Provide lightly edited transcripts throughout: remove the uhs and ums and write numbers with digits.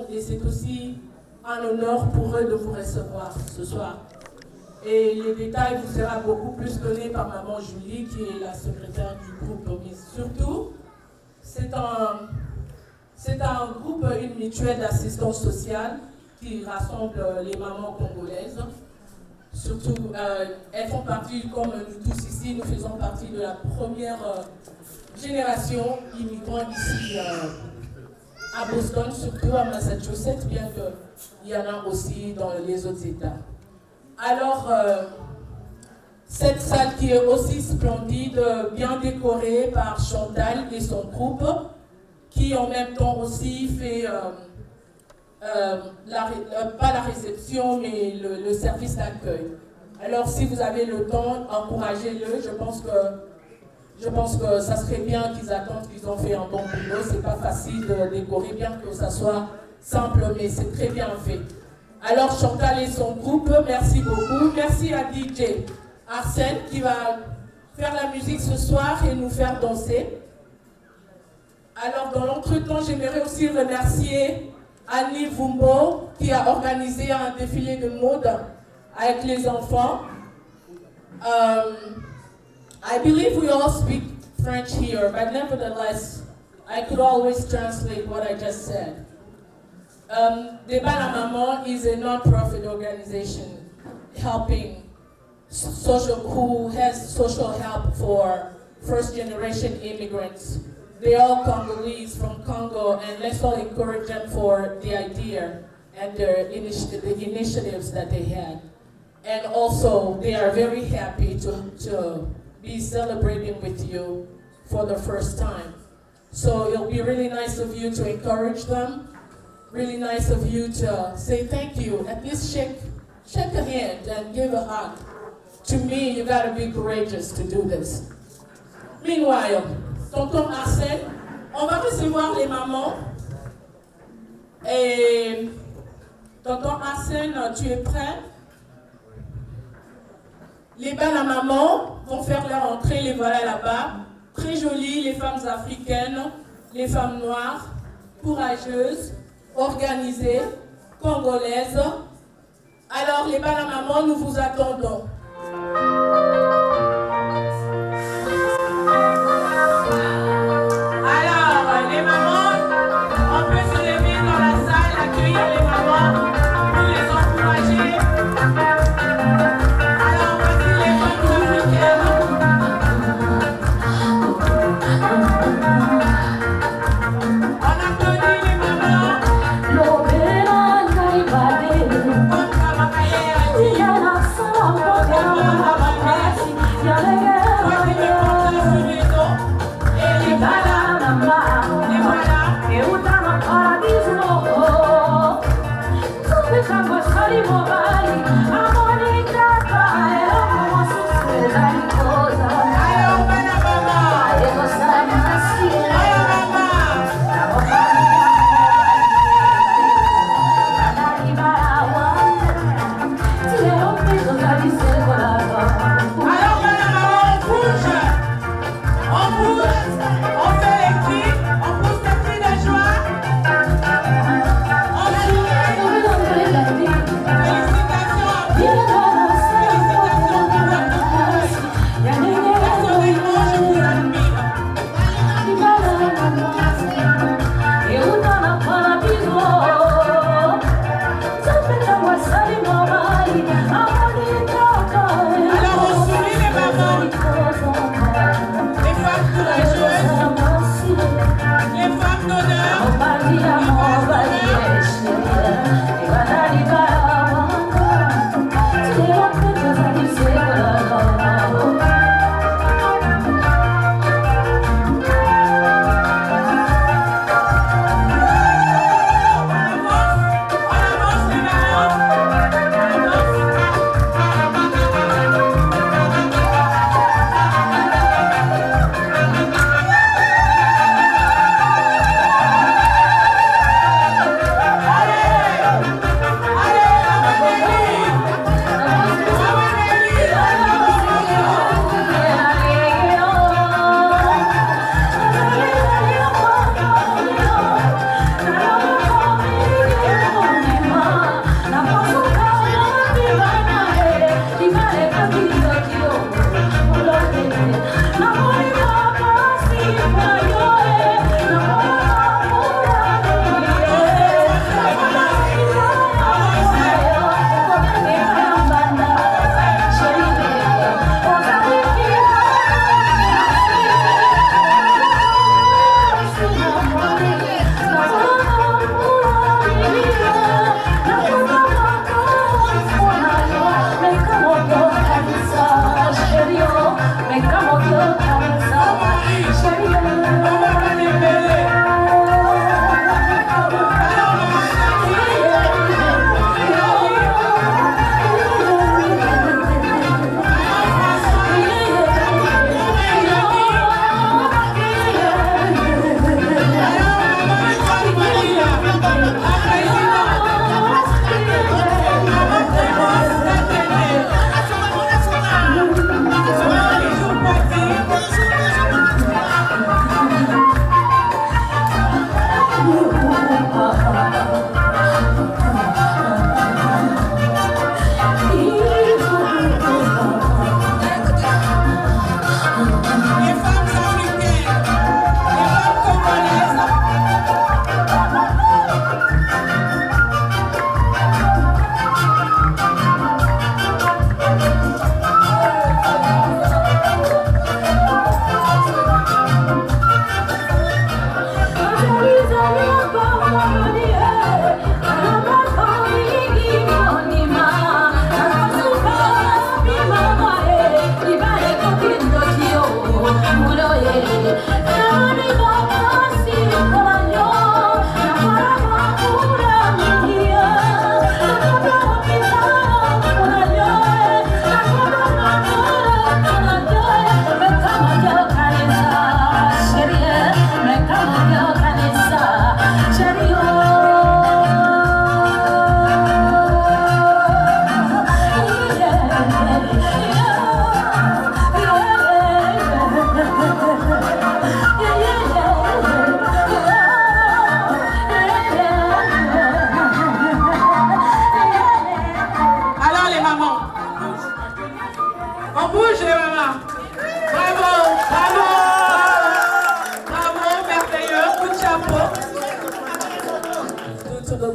Et c'est aussi un honneur pour eux de vous recevoir ce soir. Et les détails vous seront beaucoup plus donnés par maman Julie, qui est la secrétaire du groupe. Mais surtout, c'est un groupe, une mutuelle d'assistance sociale qui rassemble les mamans congolaises. Surtout, elles font partie, comme nous tous ici, nous faisons partie de la première génération immigrante ici à Boston, surtout à Massachusetts, bien qu'il y en a aussi dans les autres États. Alors, cette salle qui est aussi splendide, bien décorée par Chantal et son groupe, qui en même temps aussi fait, pas la réception, mais le service d'accueil. Alors, si vous avez le temps, encouragez-le. Je pense que ça serait bien qu'ils attendent qu'ils ont fait un bon boulot. C'est pas facile de décorer, bien que ça soit simple, mais c'est très bien fait. Alors Chantal et son groupe, merci beaucoup. Merci à DJ Arsène qui va faire la musique ce soir et nous faire danser. Alors dans l'entretemps, j'aimerais aussi remercier Annie Vumbo qui a organisé un défilé de mode avec les enfants. I believe we all speak French here, but nevertheless, I could always translate what I just said. Débat la Maman is a non-profit organization helping who has social help for first-generation immigrants. They're all Congolese from Congo, and let's all encourage them for the idea and the initiatives that they had. And also, they are very happy to be celebrating with you for the first time. So it'll be really nice of you to encourage them, really nice of you to say thank you, at least shake a hand and give a hug. To me, you gotta be courageous to do this. Meanwhile, Tonton Arsène, on va recevoir les mamans. Et Tonton Arsène, tu es prêt? Les belles mamans vont faire leur entrée, les voilà là-bas. Très jolies, les femmes africaines, les femmes noires, courageuses, organisées, congolaises. Alors les belles mamans, nous vous attendons. Alors les mamans, on peut se lever dans la salle, accueillir les mamans, pour les encourager. Félicitations.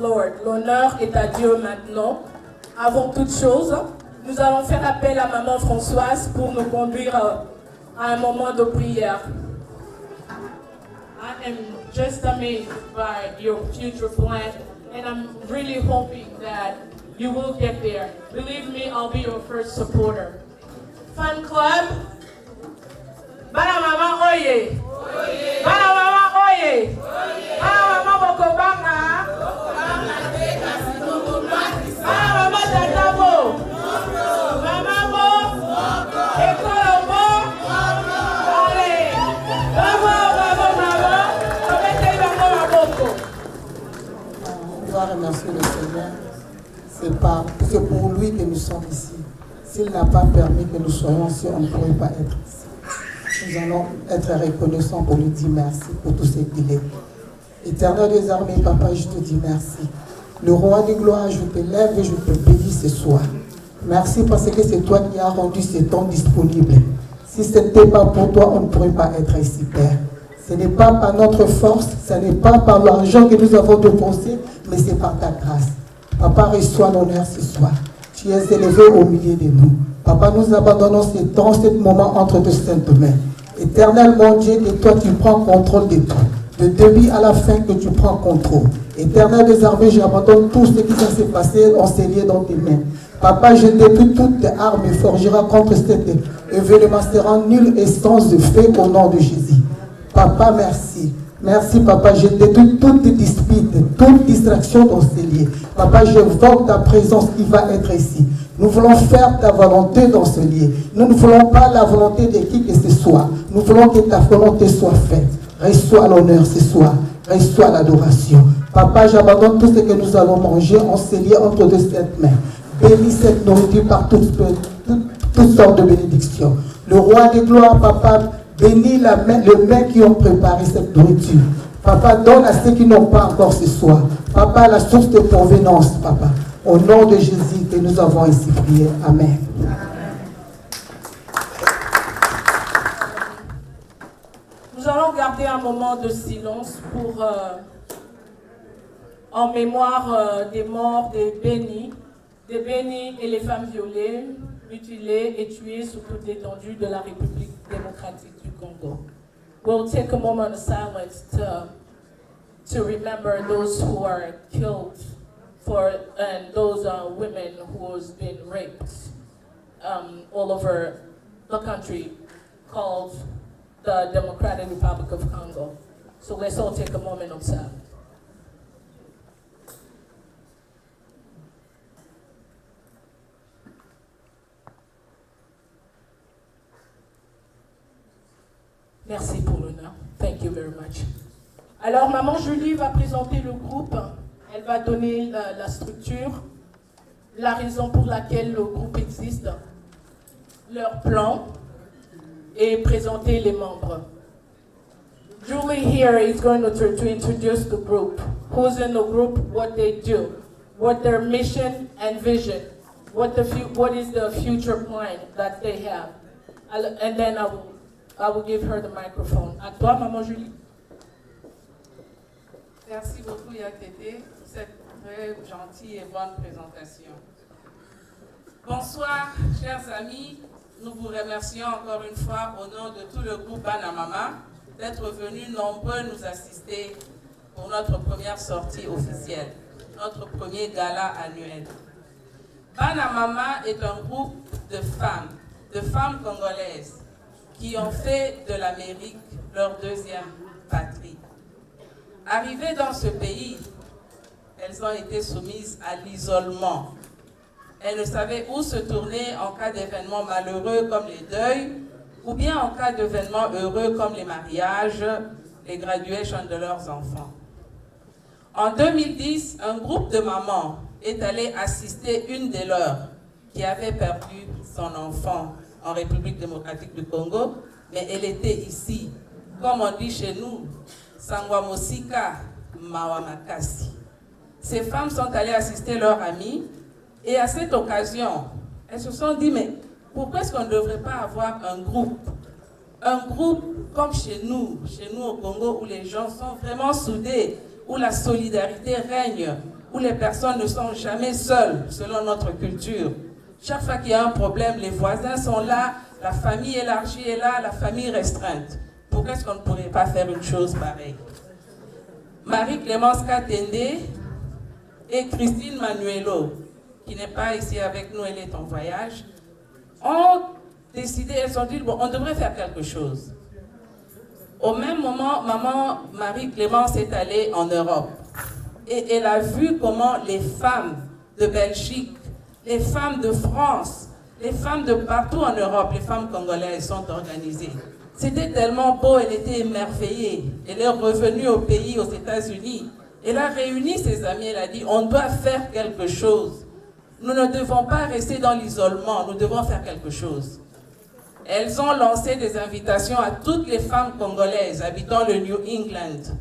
Lord. L'honneur est à Dieu maintenant. Avant toute chose, nous allons faire appel à Maman Françoise pour nous conduire à un moment de prière. I am just amazed by your future plan, and I'm really hoping that you will get there. Believe me, I'll be your first supporter. Fan club. Bana mama oye. Bana mama oye. Bana mama bokobanga. Bana mama tatabo. Mama bo. Ekolo bo. Allez. On doit remercier le Seigneur. C'est pour lui que nous sommes ici. S'il n'a pas permis que nous soyons ici, on ne pourrait pas être ici. Nous allons être reconnaissants pour lui dire merci pour tout ce qu'il est. Éternel des armées, Papa, je te dis merci. Le roi de gloire, je te lève et je te bénis ce soir. Merci parce que c'est toi qui as rendu ce temps disponible. Si ce n'était pas pour toi, on ne pourrait pas être ici, Père. Ce n'est pas par notre force, ce n'est pas par l'argent que nous avons dépensé, mais c'est par ta grâce. Papa, reçois l'honneur ce soir. Tu es élevé au milieu de nous. Papa, nous abandonnons ce temps, ce moment entre tes saintes mains. Éternel mon Dieu, que toi tu prends contrôle de tout. De début à la fin, que tu prends contrôle. Éternel des armées, j'abandonne tout ce qui s'est passé, enseigné dans tes mains. Papa, je détruis toutes tes armes et forgeras contre cet événement sera nul et sans effet au nom de Jésus. Papa, merci. Merci, Papa. Je détruis toutes tes disputes, toute distraction dans ces lieux. Papa, j'évoque ta présence qui va être ici. Nous voulons faire ta volonté dans ce lieu. Nous ne voulons pas la volonté de qui que ce soit. Nous voulons que ta volonté soit faite. Reçois l'honneur ce soir. Reçois l'adoration. Papa, j'abandonne tout ce que nous allons manger en ces lieux entre de cette main. Bénis cette nourriture par toutes sortes de bénédictions. Le roi de gloire, Papa, bénis les mains qui ont préparé cette nourriture. Papa, donne à ceux qui n'ont pas encore ce soir. Papa, la source de provenance, Papa. Au nom de Jésus que nous avons ici prié. Amen. Nous allons garder un moment de silence pour, en mémoire des morts des bénis et les femmes violées, mutilées et tuées sur toute l'étendue de la République démocratique du Congo. We'll take a moment of silence to remember those who are killed and those women who has been raped all over the country called the Democratic Republic of Congo. So let's all take a moment of silence. Merci pour l'honneur. Thank you very much. Alors, Maman Julie va présenter le groupe. Elle va donner la structure, la raison pour laquelle le groupe existe, leur plan et présenter les membres. Julie here is going to introduce the group. Who's in the group, what they do, what their mission and vision, what is the future plan that they have. And then I will give her the microphone. À toi, Maman Julie. Merci beaucoup, Yakété, pour cette très gentille et bonne présentation. Bonsoir, chers amis. Nous vous remercions encore une fois au nom de tout le groupe Banamama d'être venus nombreux nous assister pour notre première sortie officielle, notre premier gala annuel. Banamama est un groupe de femmes congolaises qui ont fait de l'Amérique leur deuxième patrie. Arrivées dans ce pays, elles ont été soumises à l'isolement. Elles ne savaient où se tourner en cas d'événements malheureux comme les deuils, ou bien en cas d'événements heureux comme les mariages, les graduations de leurs enfants. En 2010, un groupe de mamans est allé assister une des leurs qui avait perdu son enfant en République démocratique du Congo, mais elle était ici, comme on dit chez nous, Sangwamosika Mawamakasi. Ces femmes sont allées assister leur amie et à cette occasion, elles se sont dit, mais pourquoi est-ce qu'on ne devrait pas avoir un groupe comme chez nous au Congo, où les gens sont vraiment soudés, où la solidarité règne, où les personnes ne sont jamais seules, selon notre culture. Chaque fois qu'il y a un problème, les voisins sont là, la famille élargie est là, la famille restreinte. Pourquoi est-ce qu'on ne pourrait pas faire une chose pareille? Marie-Clémence Katende et Christine Manuelo, qui n'est pas ici avec nous, elle est en voyage, ont décidé, elles ont dit, bon, on devrait faire quelque chose. Au même moment, maman Marie-Clémence est allée en Europe et elle a vu comment les femmes de Belgique, les femmes de France, les femmes de partout en Europe, les femmes congolaises sont organisées. C'était tellement beau, elle était émerveillée. Elle est revenue au pays, aux États-Unis. Elle a réuni ses amis, elle a dit, on doit faire quelque chose. Nous ne devons pas rester dans l'isolement, nous devons faire quelque chose. Elles ont lancé des invitations à toutes les femmes congolaises habitant le New England.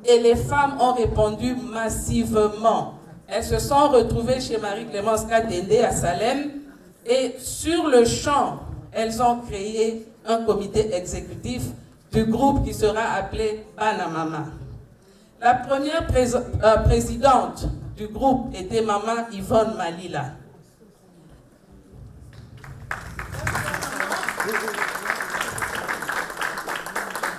Et les femmes ont répondu massivement. Elles se sont retrouvées chez Marie-Clémence Katende à Salem et sur le champ, elles ont créé un comité exécutif du groupe qui sera appelé Banamama. La première présidente du groupe était Maman Yvonne Malila.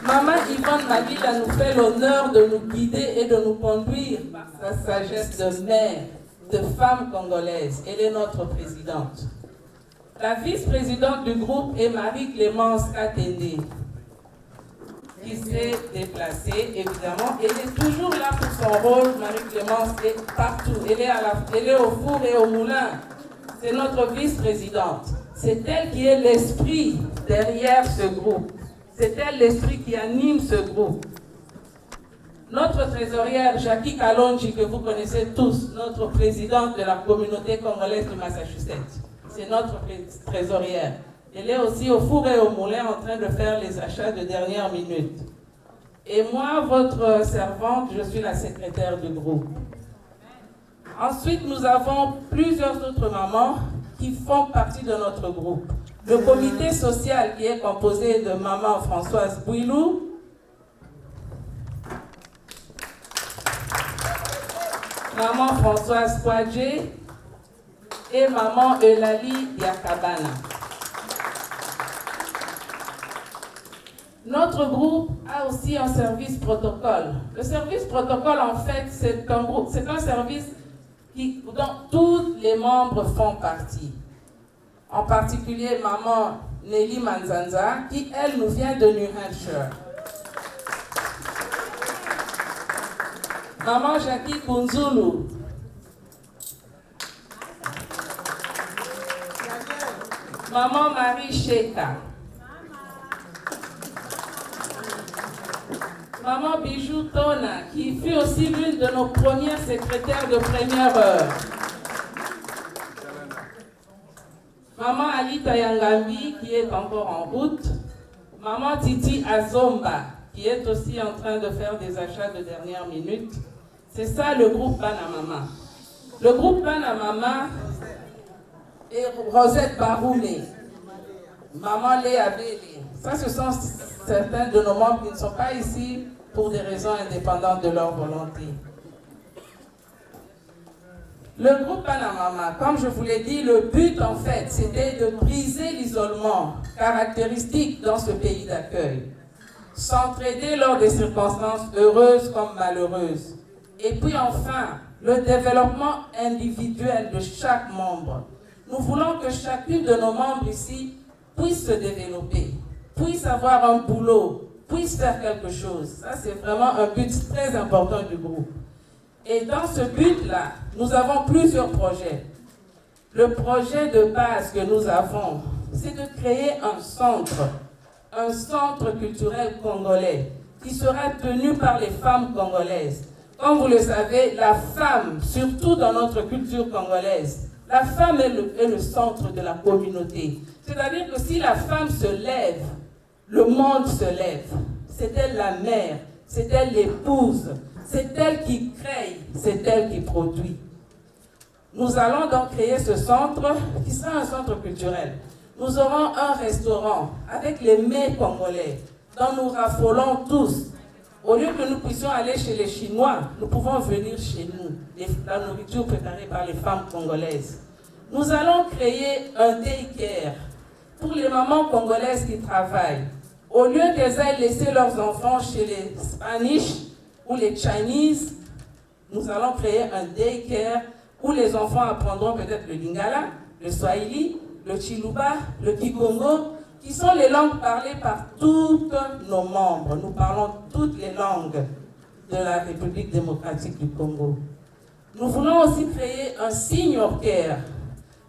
Maman Yvonne Malila nous fait l'honneur de nous guider et de nous conduire par sa sagesse de mère, de femme congolaise. Elle est notre présidente. La vice-présidente du groupe est Marie-Clémence Katende, qui s'est déplacée, évidemment. Elle est toujours là pour son rôle. Marie-Clémence est partout. Elle est au four et au moulin. C'est notre vice-présidente. C'est elle qui est l'esprit derrière ce groupe. C'est elle l'esprit qui anime ce groupe. Notre trésorière, Jackie Kalonji, que vous connaissez tous, notre présidente de la communauté congolaise du Massachusetts. C'est notre trésorière. Elle est aussi au four et au moulin en train de faire les achats de dernière minute. Et moi, votre servante, je suis la secrétaire du groupe. Ensuite, nous avons plusieurs autres mamans qui font partie de notre groupe. Le comité social qui est composé de maman Françoise Bouilou, maman Françoise Kouadjé et maman Eulalie Diakabana. Notre groupe a aussi un service protocole. Le service protocole, en fait, c'est un service dont tous les membres font partie. En particulier, maman Nelly Manzanza, qui, elle, nous vient de New Hampshire. Maman Jackie Kunzulu. Maman Marie Sheka. Maman Bijou Tona, qui fut aussi l'une de nos premières secrétaires de première heure. Maman Alita Yangambi, qui est encore en route. Maman Titi Azomba, qui est aussi en train de faire des achats de dernière minute. C'est ça le groupe Banamama. Le groupe Banamama et Rosette Baroumé, Maman Léa Bélé. Ça, ce sont certains de nos membres qui ne sont pas ici pour des raisons indépendantes de leur volonté. Le groupe Banamama, comme je vous l'ai dit, le but en fait, c'était de briser l'isolement caractéristique dans ce pays d'accueil. S'entraider lors des circonstances heureuses comme malheureuses. Et puis enfin, le développement individuel de chaque membre. Nous voulons que chacune de nos membres ici puisse se développer, puisse avoir un boulot, puisse faire quelque chose. Ça, c'est vraiment un but très important du groupe. Et dans ce but-là, nous avons plusieurs projets. Le projet de base que nous avons, c'est de créer un centre culturel congolais qui sera tenu par les femmes congolaises. Comme vous le savez, la femme, surtout dans notre culture congolaise, la femme est le centre de la communauté. C'est-à-dire que si la femme se lève, le monde se lève. C'est elle la mère, c'est elle l'épouse, c'est elle qui crée, c'est elle qui produit. Nous allons donc créer ce centre qui sera un centre culturel. Nous aurons un restaurant avec les mets congolais dont nous raffolons tous. Au lieu que nous puissions aller chez les Chinois, nous pouvons venir chez nous, la nourriture préparée par les femmes congolaises. Nous allons créer un daycare pour les mamans congolaises qui travaillent. Au lieu qu'elles aillent laisser leurs enfants chez les Spanish ou les Chinese, nous allons créer un daycare où les enfants apprendront peut-être le Lingala, le Swahili, le Chiluba, le Kikongo, qui sont les langues parlées par tous nos membres. Nous parlons toutes les langues de la République démocratique du Congo. Nous voulons aussi créer un senior care.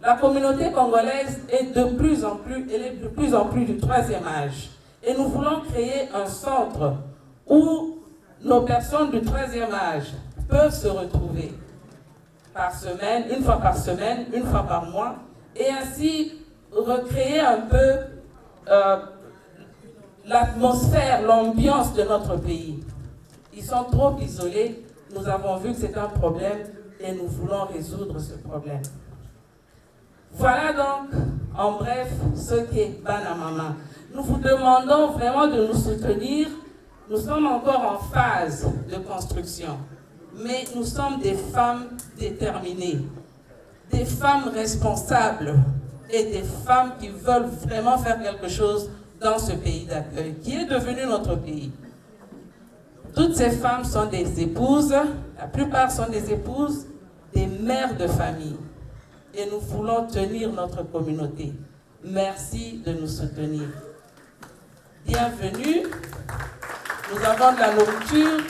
La communauté congolaise est de plus en plus du 3e âge. Et nous voulons créer un centre où nos personnes du 3e âge peuvent se retrouver par semaine, une fois par semaine, une fois par mois, et ainsi recréer un peu l'atmosphère, l'ambiance de notre pays. Ils sont trop isolés. Nous avons vu que c'est un problème et nous voulons résoudre ce problème. Voilà donc, en bref, ce qu'est Banamama. Nous vous demandons vraiment de nous soutenir. Nous sommes encore en phase de construction, mais nous sommes des femmes déterminées, des femmes responsables et des femmes qui veulent vraiment faire quelque chose dans ce pays d'accueil, qui est devenu notre pays. Toutes ces femmes sont des épouses, la plupart sont des épouses, des mères de famille. Et nous voulons tenir notre communauté. Merci de nous soutenir. Bienvenue. Nous avons de la nourriture,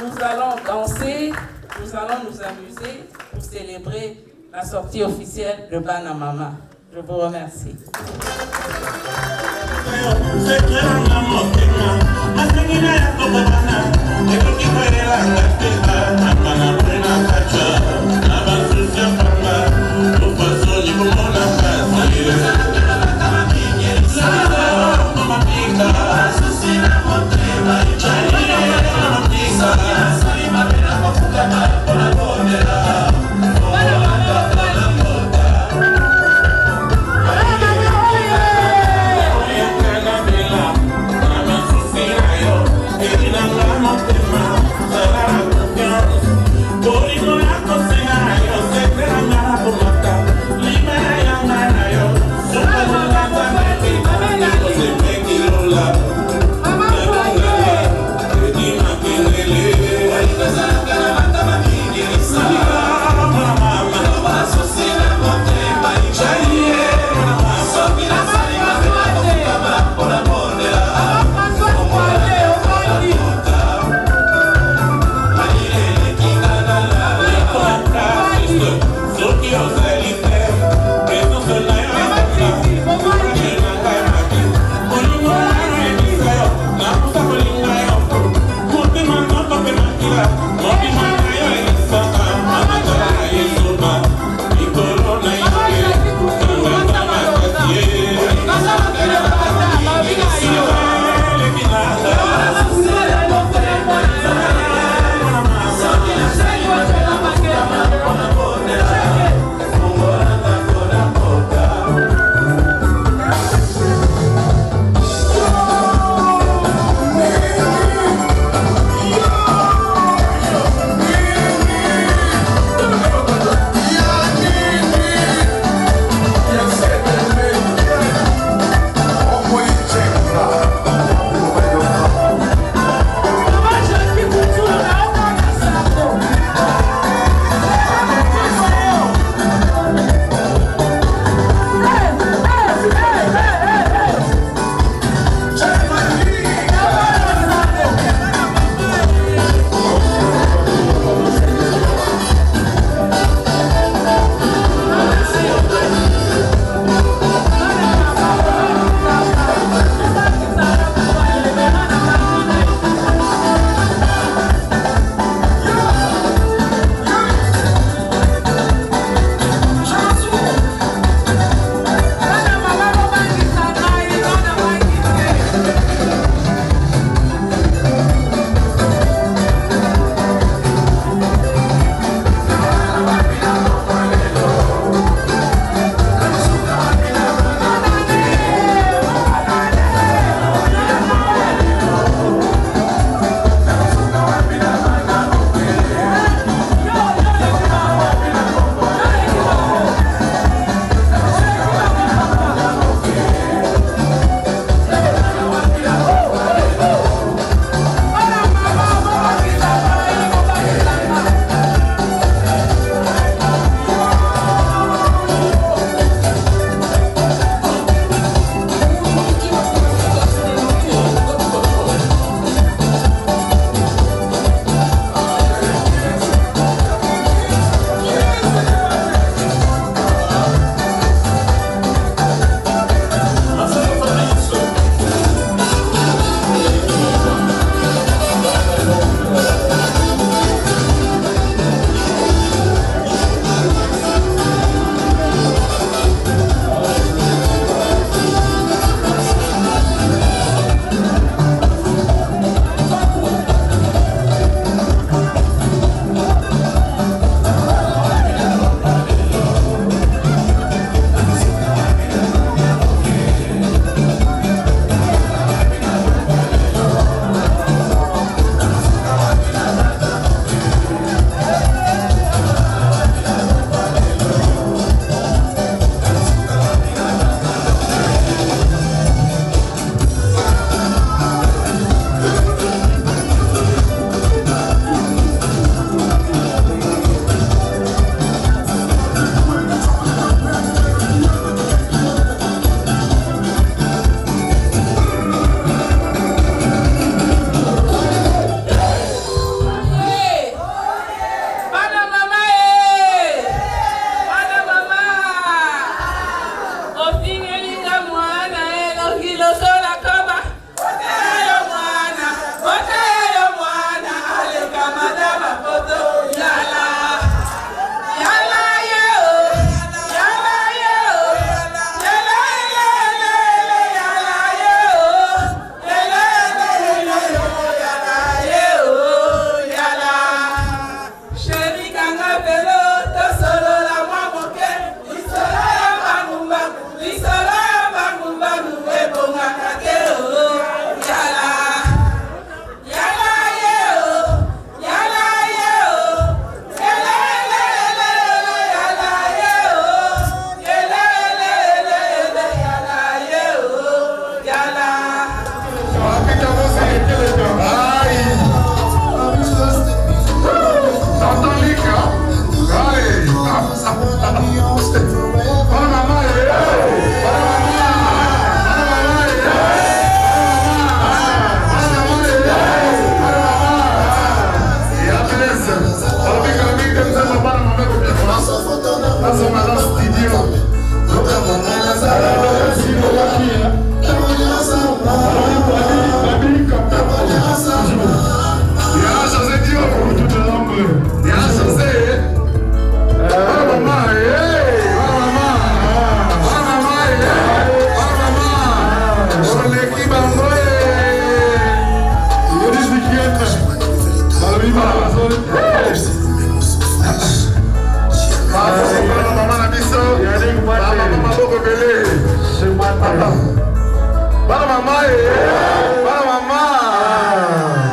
nous allons danser, nous allons nous amuser pour célébrer la sortie officielle de Banamama. Je vous remercie.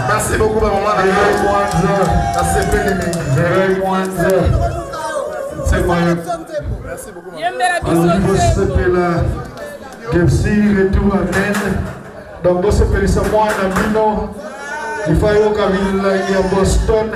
Merci beaucoup, maman. Merci beaucoup. Donc, vous savez, c'est moi, Namino. Il faut que je Boston.